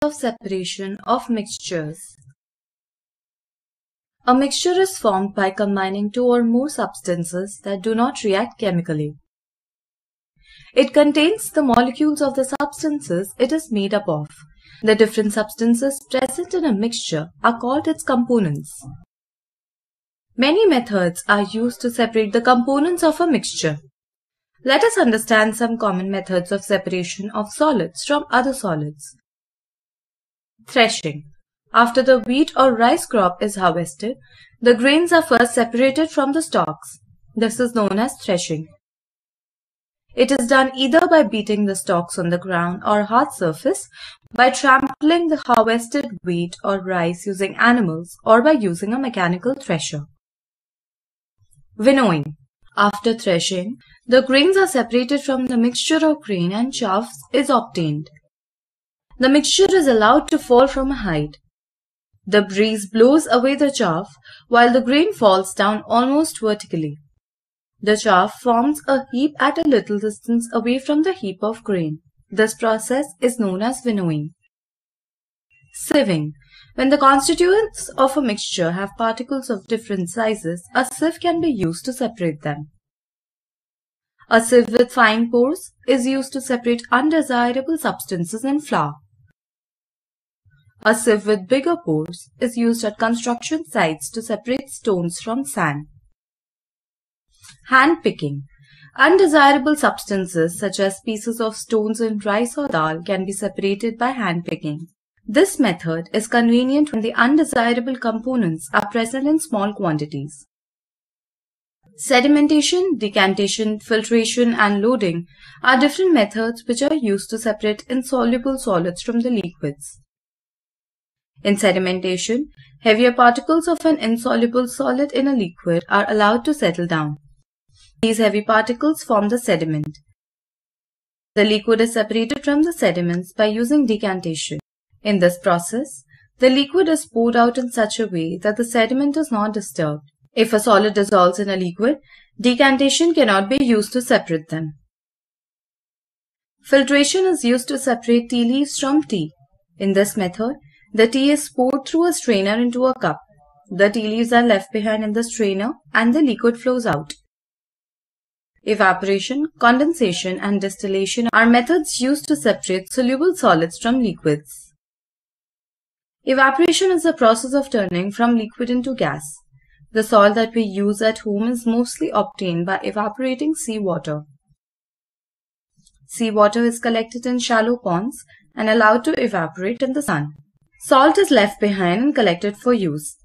of separation of mixtures. A mixture is formed by combining two or more substances that do not react chemically. It contains the molecules of the substances it is made up of. The different substances present in a mixture are called its components. Many methods are used to separate the components of a mixture. Let us understand some common methods of separation of solids from other solids. Threshing. After the wheat or rice crop is harvested, the grains are first separated from the stalks. This is known as threshing. It is done either by beating the stalks on the ground or hard surface, by trampling the harvested wheat or rice using animals, or by using a mechanical thresher. Winnowing. After threshing, the grains are separated from the mixture of grain and chaff is obtained. The mixture is allowed to fall from a height. The breeze blows away the chaff while the grain falls down almost vertically. The chaff forms a heap at a little distance away from the heap of grain. This process is known as winnowing. Sieving. When the constituents of a mixture have particles of different sizes, a sieve can be used to separate them. A sieve with fine pores is used to separate undesirable substances in flour. A sieve with bigger pores is used at construction sites to separate stones from sand. Hand picking. Undesirable substances such as pieces of stones in rice or dal can be separated by hand picking. This method is convenient when the undesirable components are present in small quantities. Sedimentation, decantation, filtration, and loading are different methods which are used to separate insoluble solids from the liquids. In sedimentation, heavier particles of an insoluble solid in a liquid are allowed to settle down. These heavy particles form the sediment. The liquid is separated from the sediments by using decantation. In this process, the liquid is poured out in such a way that the sediment is not disturbed. If a solid dissolves in a liquid, decantation cannot be used to separate them. Filtration is used to separate tea leaves from tea. In this method, the tea is poured through a strainer into a cup. The tea leaves are left behind in the strainer and the liquid flows out. Evaporation, condensation, and distillation are methods used to separate soluble solids from liquids. Evaporation is the process of turning from liquid into gas. The salt that we use at home is mostly obtained by evaporating seawater. Seawater is collected in shallow ponds and allowed to evaporate in the sun. Salt is left behind and collected for use.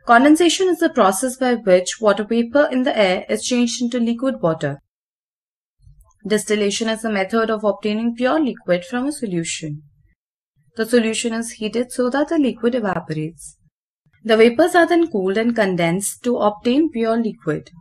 Condensation is the process by which water vapor in the air is changed into liquid water. Distillation is a method of obtaining pure liquid from a solution. The solution is heated so that the liquid evaporates. The vapors are then cooled and condensed to obtain pure liquid.